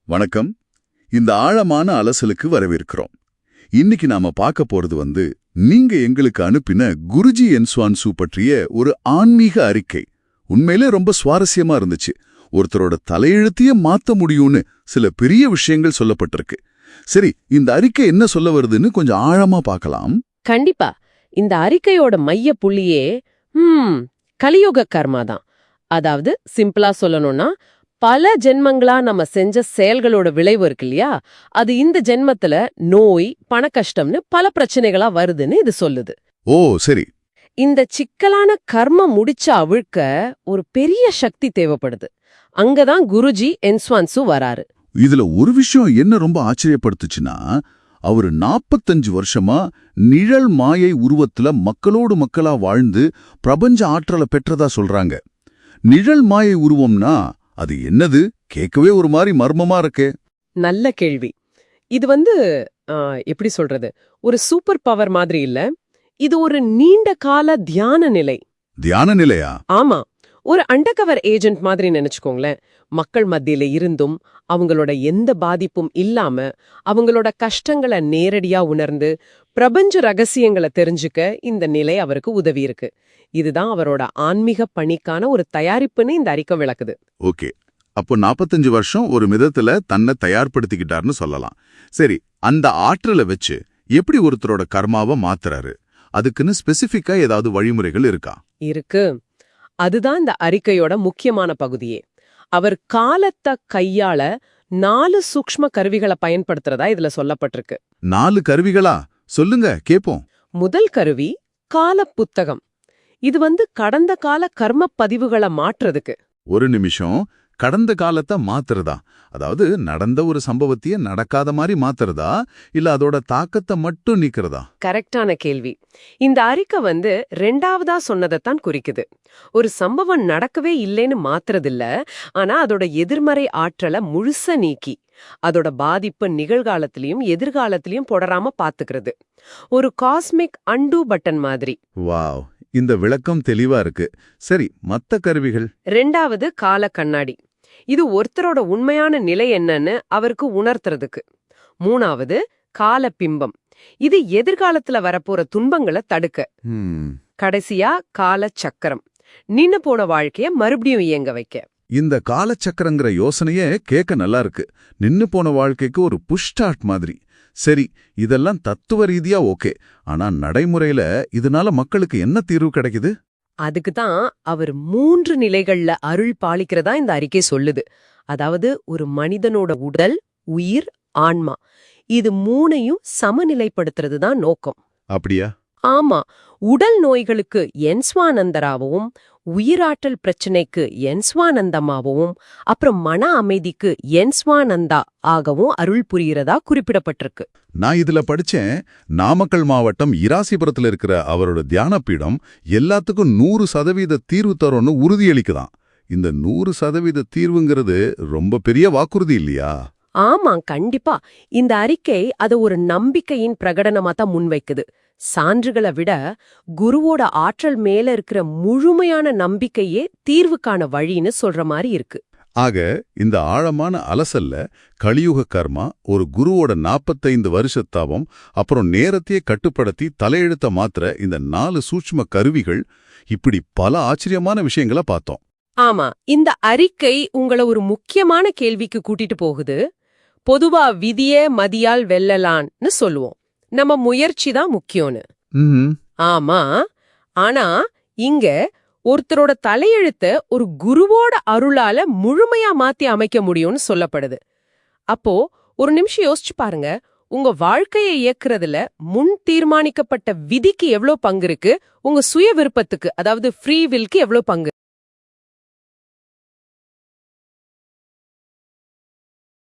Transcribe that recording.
வணக்கம். இந்த ஆழமான அலசலுக்கு வரவேற்கிறோம். இன்னைக்கு நாம பார்க்க போறது நீங்க எங்களுக்கு அனுப்பின குருஜி என்ஸ்வான்சு பற்றிய ஒரு ஆன்மீக அறிக்கை. உண்மையிலே ரொம்ப சுவாரஸ்யமா இருந்துச்சு. ஒருத்தரோட தலையெழுத்தையே மாத்த முடியும்னு சில பெரிய விஷயங்கள் சொல்லப்பட்டிருக்கு. சரி, இந்த அறிக்கை என்ன சொல்ல வருதுன்னு கொஞ்சம் ஆழமா பார்க்கலாம். கண்டிப்பா. இந்த அறிக்கையோட மைய புள்ளியே கலியுக கர்மா தான். அதாவது சிம்பிளா சொல்லணும்னா, பல ஜென்மங்களா நம்ம செஞ்ச செயல்களோட விளைவு இருக்கு இல்லையா, அது இந்த ஜென்மத்துல நோய், பணக்கஷ்டம்னு பல பிரச்சனைகளா வருதுன்னு இது சொல்லுது. ஓ சரி. இந்த சிக்கலான கர்மம் முடிச்ச அவிழ்க்க ஒரு பெரிய சக்தி தேவைப்படுது. அங்கதான் குருஜி என்ஸ்வான்சு வராரு. இதுல ஒரு விஷயம் என்ன ரொம்ப ஆச்சரியப்படுத்துச்சுன்னா, அவரு 45 வருஷமா நிழல் மாயை உருவத்துல மக்களோடு மக்களா வாழ்ந்து பிரபஞ்ச ஆற்றலை பெற்றதா சொல்றாங்க. நிழல் மாயை உருவம்னா அது என்னது? கேட்கவே ஒரு மாதிரி மர்மமா இருக்கே. நல்ல கேள்வி. இது எப்படி சொல்றது, ஒரு சூப்பர் பவர் மாதிரி இல்ல. இது ஒரு நீண்ட கால தியான நிலை. தியான நிலையா? ஆமா, ஒரு அண்டர்கவர் ஏஜென்ட் மாதிரி நினைச்சுக்கோங்களேன். மக்கள் மத்தியில இருந்தும் அவங்களோட எந்த பாதிப்பும் இல்லாம அவங்களோட கஷ்டங்களை நேரடியா உணர்ந்து பிரபஞ்ச ரகசியங்களை தெரிஞ்சுக்க இந்த நிலை அவருக்கு உதவி இருக்கு. இதுதான் அவரோட ஆன்மீக பணிக்கான ஒரு தயாரிப்புன்னு இந்த அறிக்கை விளக்குது. ஓகே, அப்போ 45 வருஷம் ஒரு விதத்துல தன்னை தயார்படுத்திக்கிட்டார்னு சொல்லலாம். சரி, அந்த ஆற்றலை வச்சு எப்படி ஒருத்தரோட கர்மாவை மாத்துறாரு? அதுக்குன்னு ஸ்பெசிஃபிக்கா ஏதாவது வழிமுறைகள் இருக்கா? இருக்கு. அதுதான் இந்த அறிக்கையோட முக்கியமான பகுதியே. அவர் காலத்தை கையாள 4 சூக்ஷ்ம கருவிகளை பயன்படுத்துறதா இதுல சொல்லப்பட்டிருக்கு. 4 கருவிகளா? சொல்லுங்க, கேப்போம். முதல் கருவி கால புத்தகம். இது கடந்த கால கர்ம பதிவுகளை மாற்றுறதுக்கு. ஒரு நிமிஷம், கடந்த காலத்தை மாத்துறதா? அதாவது நடந்த ஒரு சம்பவத்தையே நடக்காத மாதிரி மாத்துறதா, இல்ல அதோட தாக்கத்தை மட்டும் நீக்கிறதா? கரெக்டான கேள்வி. இந்த அறிக்கை ரெண்டாவதா சொன்னதைத்தான் குறிக்குது. ஒரு சம்பவம் நடக்கவே இல்லைன்னு மாத்துறதில்ல, ஆனா அதோட எதிர்மறை ஆற்றலை முழுச நீக்கி அதோட பாதிப்பு நிகழ்காலத்திலயும் எதிர்காலத்திலயும் தொடராம பாத்துக்கிறது. ஒரு காஸ்மிக் அன்டூ பட்டன் மாதிரி. வாவ், இந்த விளக்கம் தெளிவா இருக்கு. சரி, மத்த கருவிகள்? ரெண்டாவது கால கண்ணாடி. இது ஒருத்தரோட உண்மையான நிலை என்னன்னு அவருக்கு உணர்த்துறதுக்கு. மூணாவது கால பிம்பம். இது எதிர்காலத்துல வரப்போற துன்பங்களை தடுக்க. கடைசியா கால சக்கரம். நின்னு போன வாழ்க்கைய மறுபடியும் இயங்க வைக்க. இந்த காலச்சக்கரங்கிற யோசனையே கேட்க நல்லா இருக்கு. நின்னு போன வாழ்க்கைக்கு ஒரு புஷ் ஸ்டார்ட் மாதிரி. சரி, இதெல்லாம் தத்துவ ரீதியா ஓகே. ஆனா நடைமுறையில இதனால மக்களுக்கு என்ன தீர்வு கிடைக்குது? அதுக்குதான் அவர் 3 நிலைகள்ல அருள் பாலிக்கிறதா இந்த அறிக்கை சொல்லுது. அதாவது ஒரு மனிதனோட உடல், உயிர், ஆன்மா, இது 3ஐயும் சமநிலைப்படுத்துறது தான் நோக்கம். அப்படியா? ஆமா. உடல் நோய்களுக்கு என்ஸ்வானந்தராகவும், உயிராற்றல் பிரச்சனைக்கு என்ஸ்வானந்தமாகவும், அப்புறம் மன அமைதிக்கு என்ஸ்வானந்தா ஆகவும் அருள் புரிகிறதா குறிப்பிடப்பட்டிருக்கு. நான் இதுல படிச்சேன், நாமக்கல் மாவட்டம் இராசிபுரத்துல இருக்கிற அவரோட தியான பீடம் எல்லாத்துக்கும் 100% தீர்வு தரோன்னு உறுதியளிக்குதான். இந்த 100% தீர்வுங்கிறது ரொம்ப பெரிய வாக்குறுதி இல்லையா? ஆமா, கண்டிப்பா. இந்த அறிக்கை அதை ஒரு நம்பிக்கையின் பிரகடனமா தான் முன்வைக்குது. சான்றுகளை விட குருவோட ஆற்றல் மேல இருக்கிற முழுமையான நம்பிக்கையே தீர்வுக்கான வழின்னு சொல்ற மாதிரி இருக்கு. ஆக இந்த ஆழமான அலசல்ல கலியுக கர்மா, ஒரு குருவோட 45 வருஷத்தாவம், அப்புறம் நேரத்தையே கட்டுப்படுத்தி தலையெழுத்த மாத்திர இந்த 4 சூட்சும கருவிகள், இப்படி பல ஆச்சரியமான விஷயங்களை பார்த்தோம். ஆமா, இந்த அறிக்கை உங்களை ஒரு முக்கியமான கேள்விக்கு கூட்டிட்டு போகுது. பொதுவா விதியே மதியால் வெல்லலான்னு சொல்லுவோம். நம்ம முயற்சி தான் முக்கியம்னு. ஆமா, ஆனா இங்க ஒருத்தரோட தலையெழுத்த ஒரு குருவோட அருளால முழுமையா மாத்தி அமைக்க முடியும்னு சொல்லப்படுது. அப்போ ஒரு நிமிஷம் யோசிச்சு பாருங்க. உங்க வாழ்க்கையை இயக்குறதுல முன் தீர்மானிக்கப்பட்ட விதிக்கு எவ்வளவு பங்கு இருக்கு, உங்க சுய விருப்பத்துக்கு, அதாவது ஃப்ரீ வில்க்கு எவ்வளவு பங்கு?